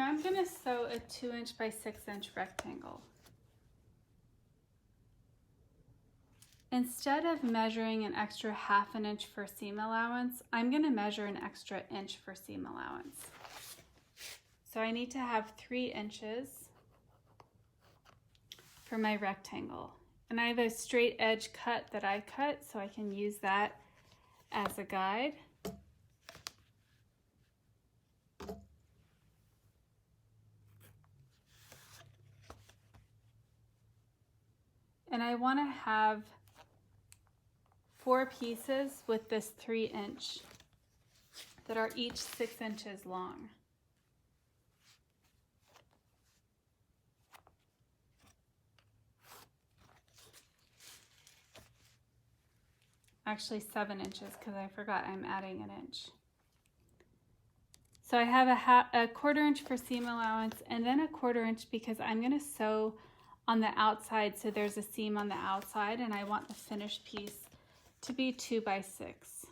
Now I'm going to sew a 2" by 6" rectangle. Instead of measuring an extra ½ inch for seam allowance, I'm going to measure an extra inch for seam allowance. So I need to have 3 inches for my rectangle. And I have a straight edge cut that I cut, so I can use that as a guide. And I want to have 4 pieces with this 3 inch that are each 6 inches long. Actually 7 inches because I forgot I'm adding an inch. So I have a 1/4 inch for seam allowance and then a 1/4 inch because I'm going to sew on the outside, so there's a seam on the outside, and I want the finished piece to be 2 by 6.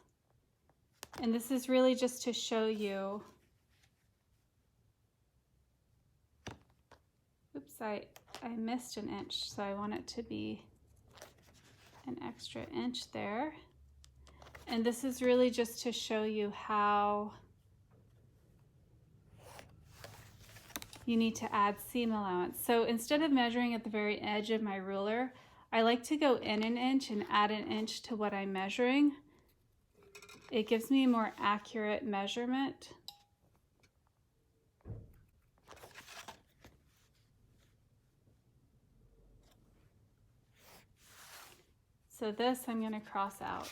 And this is really just to show you, oops, I missed an inch, so I want it to be an extra inch there. And this is really just to show you how you need to add seam allowance. So instead of measuring at the very edge of my ruler, I like to go in an inch and add an inch to what I'm measuring. It gives me a more accurate measurement. So this I'm going to cross out.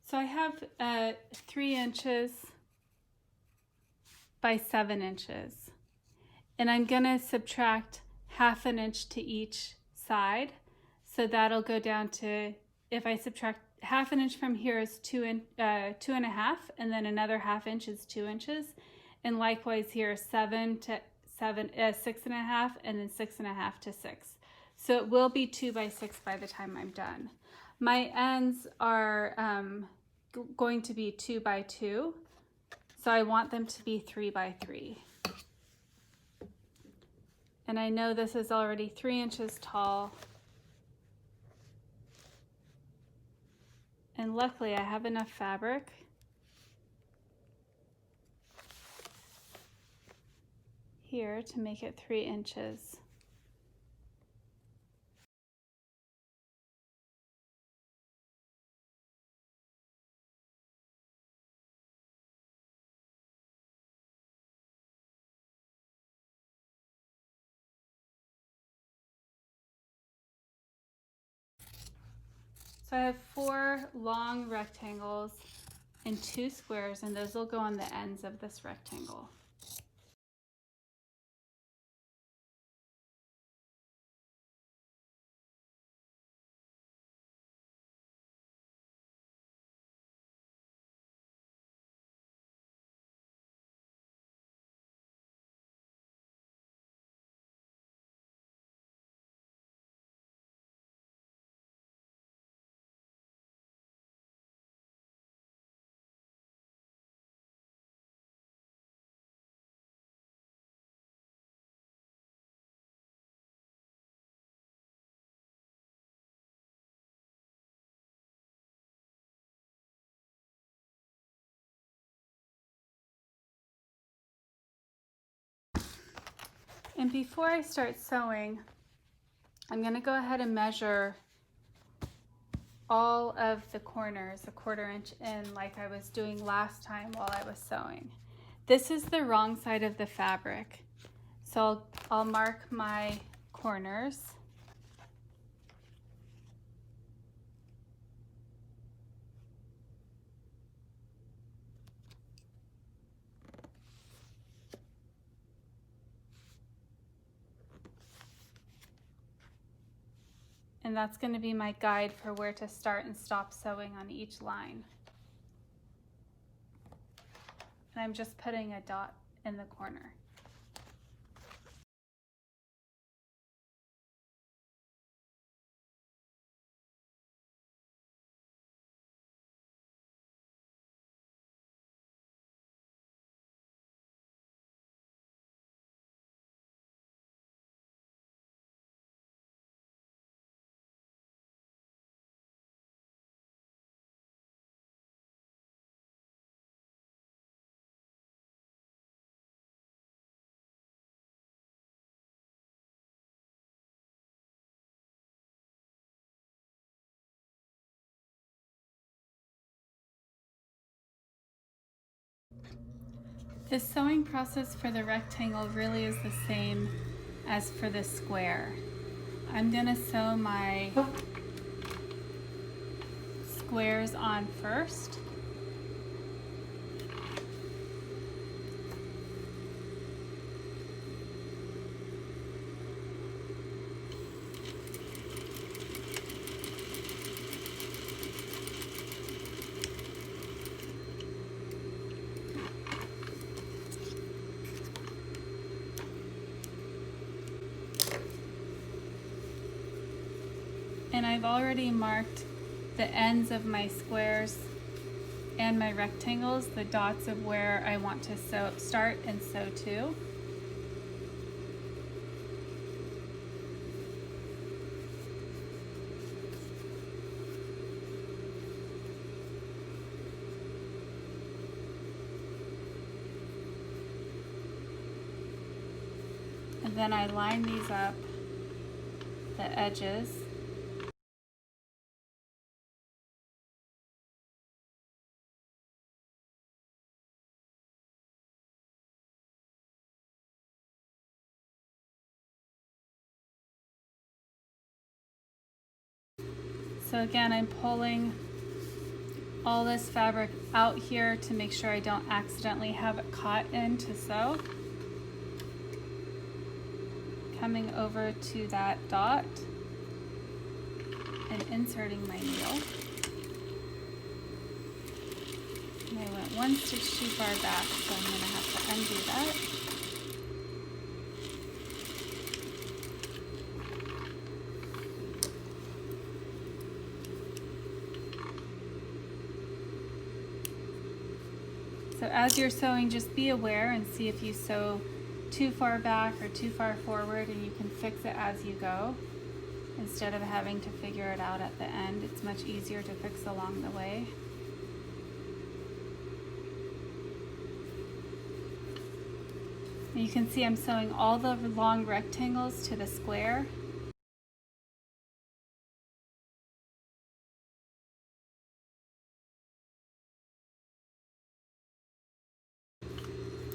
So I have 3 inches by 7 inches, and I'm going to subtract ½ an inch to each side. So that'll go down to, if I subtract ½ an inch from here is 2.5, and then another ½ inch is 2 inches, and likewise here 7 to 6.5, and then 6.5 to 6. So it will be 2 by 6 by the time I'm done. My ends are going to be 2 by 2, so I want them to be 3 by 3. And I know this is already 3 inches tall. And luckily I have enough fabric here to make it 3 inches. So I have 4 long rectangles and 2 squares, and those will go on the ends of this rectangle. And before I start sewing, I'm going to go ahead and measure all of the corners a 1/4 inch in like I was doing last time while I was sewing. This is the wrong side of the fabric. So I'll mark my corners. And that's going to be my guide for where to start and stop sewing on each line. And I'm just putting a dot in the corner. The sewing process for the rectangle really is the same as for the square. I'm going to sew my squares on first. And I've already marked the ends of my squares and my rectangles, the dots of where I want to start and sew to. And then I line these up, the edges. So again, I'm pulling all this fabric out here to make sure I don't accidentally have it caught in to sew. Coming over to that dot and inserting my needle. And I went 1 stitch too far back, so I'm going to have to undo that. So as you're sewing, just be aware and see if you sew too far back or too far forward, and you can fix it as you go. Instead of having to figure it out at the end, it's much easier to fix along the way. And you can see I'm sewing all the long rectangles to the square.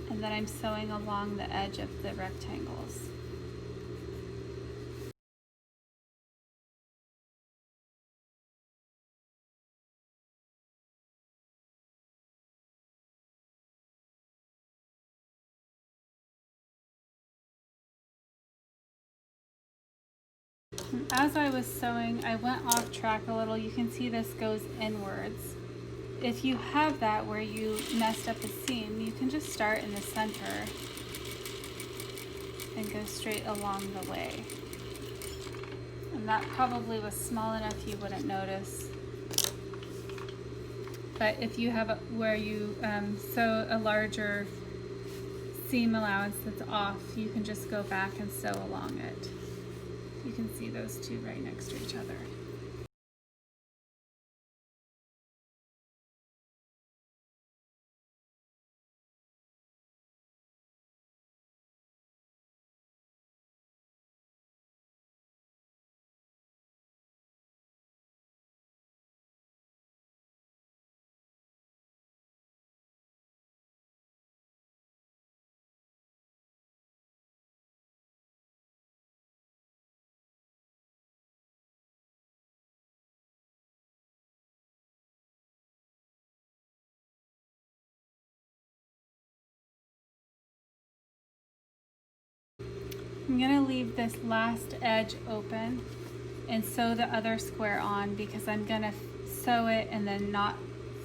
And then I'm sewing along the edge of the rectangles. And as I was sewing, I went off track a little. You can see this goes inwards. If you have that where you messed up a seam, you can just start in the center and go straight along the way. And that probably was small enough you wouldn't notice. But if you have where you sew a larger seam allowance that's off, you can just go back and sew along it. You can see those two right next to each other. I'm gonna leave this last edge open and sew the other square on because I'm gonna sew it and then not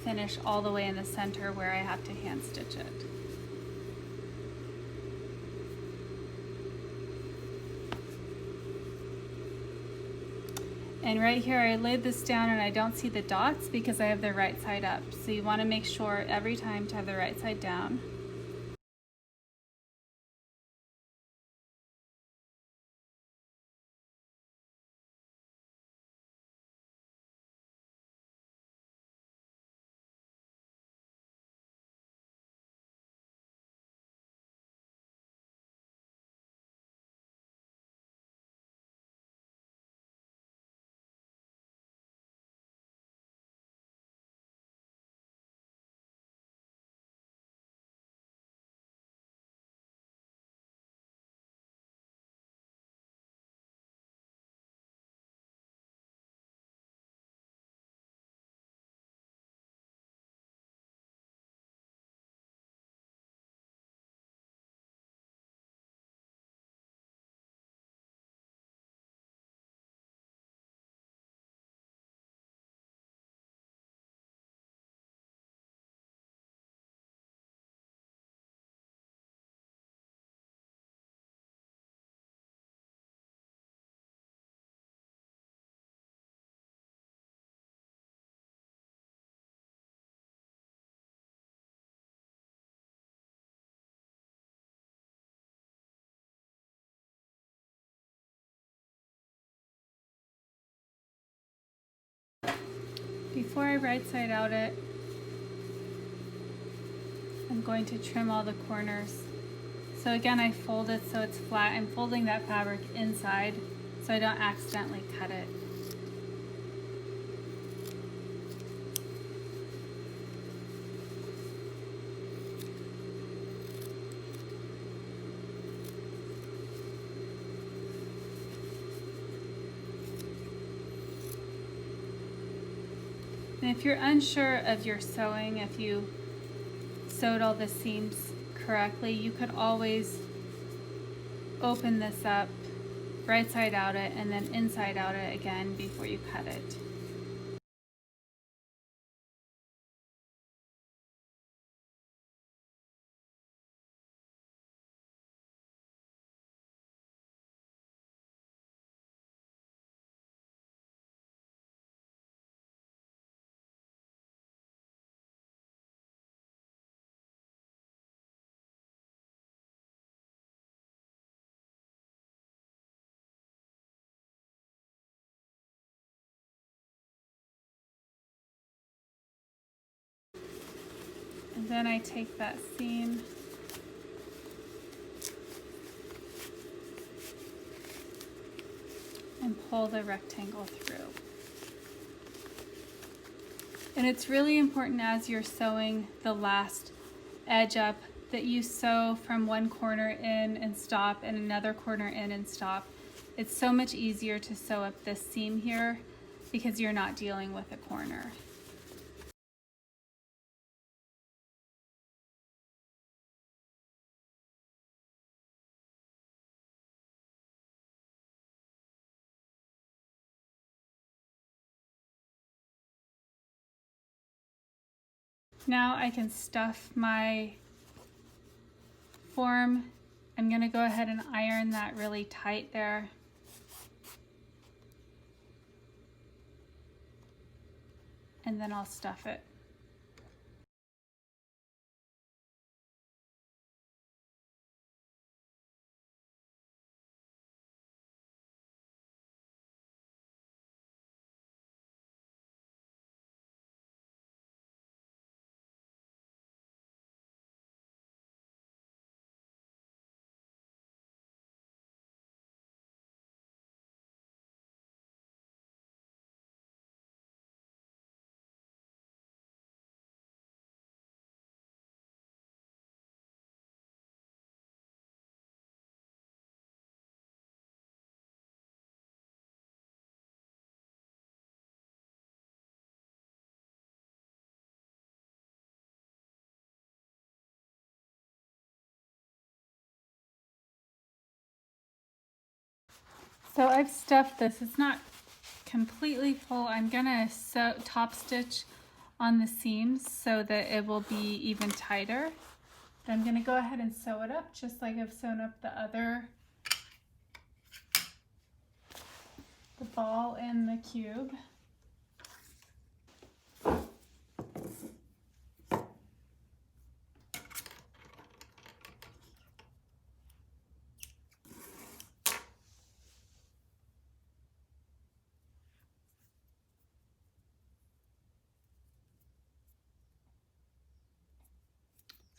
finish all the way in the center where I have to hand stitch it. And right here I laid this down and I don't see the dots because I have the right side up. So you want to make sure every time to have the right side down. Before I right side out it, I'm going to trim all the corners. So again, I fold it so it's flat. I'm folding that fabric inside so I don't accidentally cut it. And if you're unsure of your sewing, if you sewed all the seams correctly, you could always open this up, right side out it, and then inside out it again before you cut it. And then I take that seam and pull the rectangle through. And it's really important as you're sewing the last edge up that you sew from one corner in and stop and another corner in and stop. It's so much easier to sew up this seam here because you're not dealing with a corner. Now I can stuff my form. I'm going to go ahead and iron that really tight there. And then I'll stuff it. So I've stuffed this. It's not completely full. I'm gonna top stitch on the seams so that it will be even tighter. I'm gonna go ahead and sew it up just like I've sewn up the ball and the cube.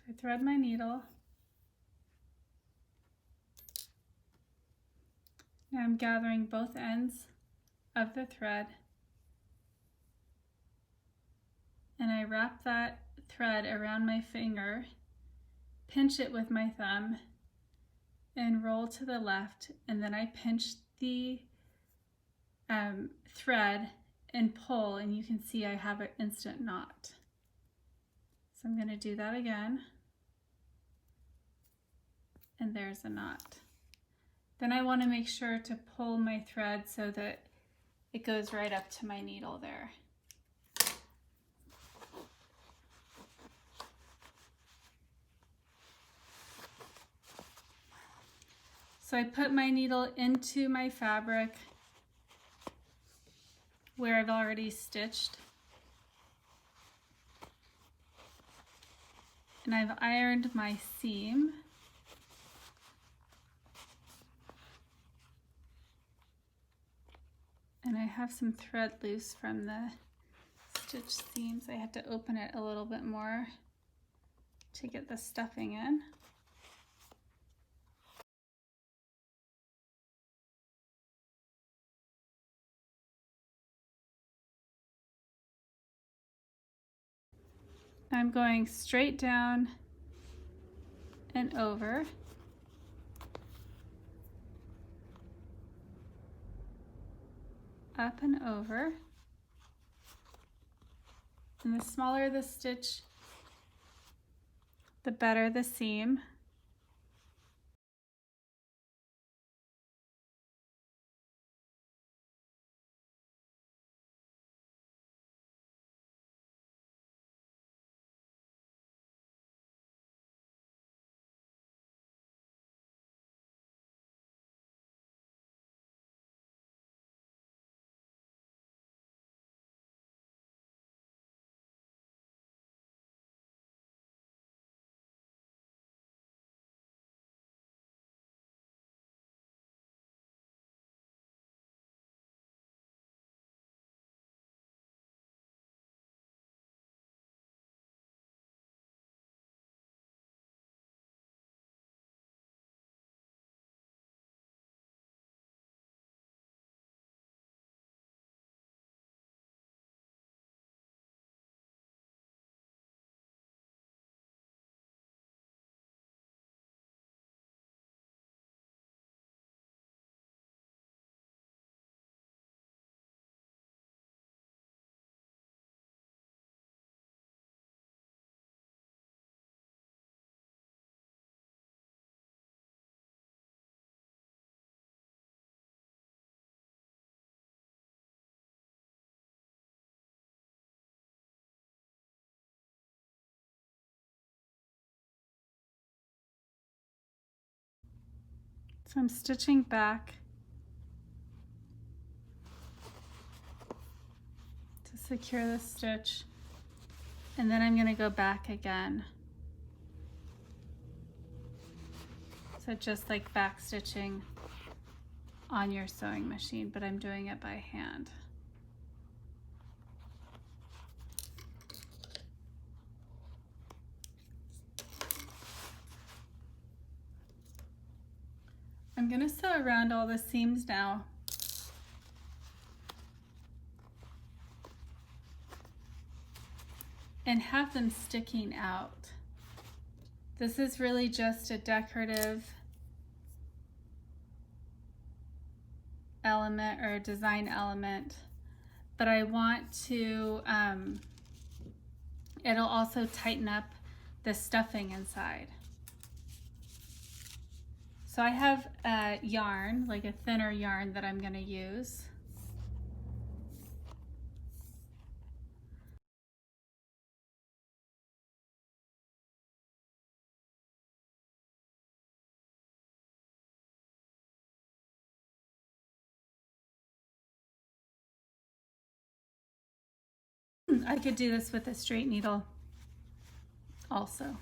I thread my needle. Now I'm gathering both ends of the thread, and I wrap that thread around my finger, pinch it with my thumb, and roll to the left, and then I pinch the thread and pull, and you can see I have an instant knot. So I'm going to do that again. And there's a knot. Then I want to make sure to pull my thread so that it goes right up to my needle there. So I put my needle into my fabric where I've already stitched. And I've ironed my seam. And I have some thread loose from the stitch seams. I had to open it a little bit more to get the stuffing in. I'm going straight down and over. Up and over. And the smaller the stitch, the better the seam. So I'm stitching back to secure the stitch, and then I'm going to go back again. So just like back stitching on your sewing machine, but I'm doing it by hand. I'm going to sew around all the seams now. And have them sticking out. This is really just a decorative element or a design element, but I want to, it'll also tighten up the stuffing inside. So I have a yarn, like a thinner yarn that I'm going to use. I could do this with a straight needle also.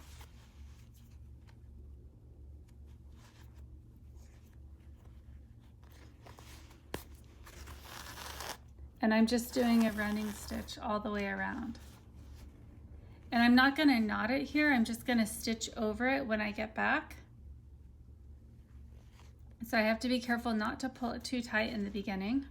And I'm just doing a running stitch all the way around. And I'm not going to knot it here, I'm just going to stitch over it when I get back. So I have to be careful not to pull it too tight in the beginning.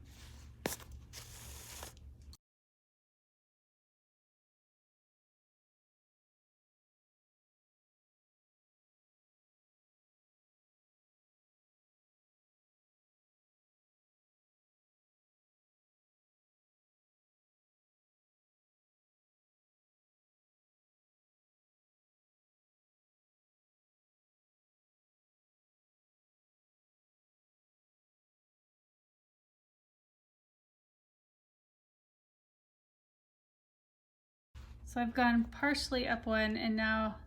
So I've gone partially up one and now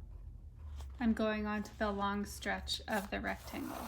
I'm going on to the long stretch of the rectangle.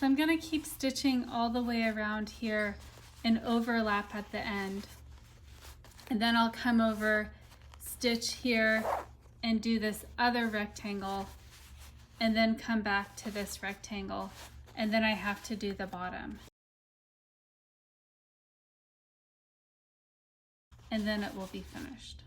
So I'm going to keep stitching all the way around here and overlap at the end. And then I'll come over, stitch here, and do this other rectangle, and then come back to this rectangle. And then I have to do the bottom. And then it will be finished.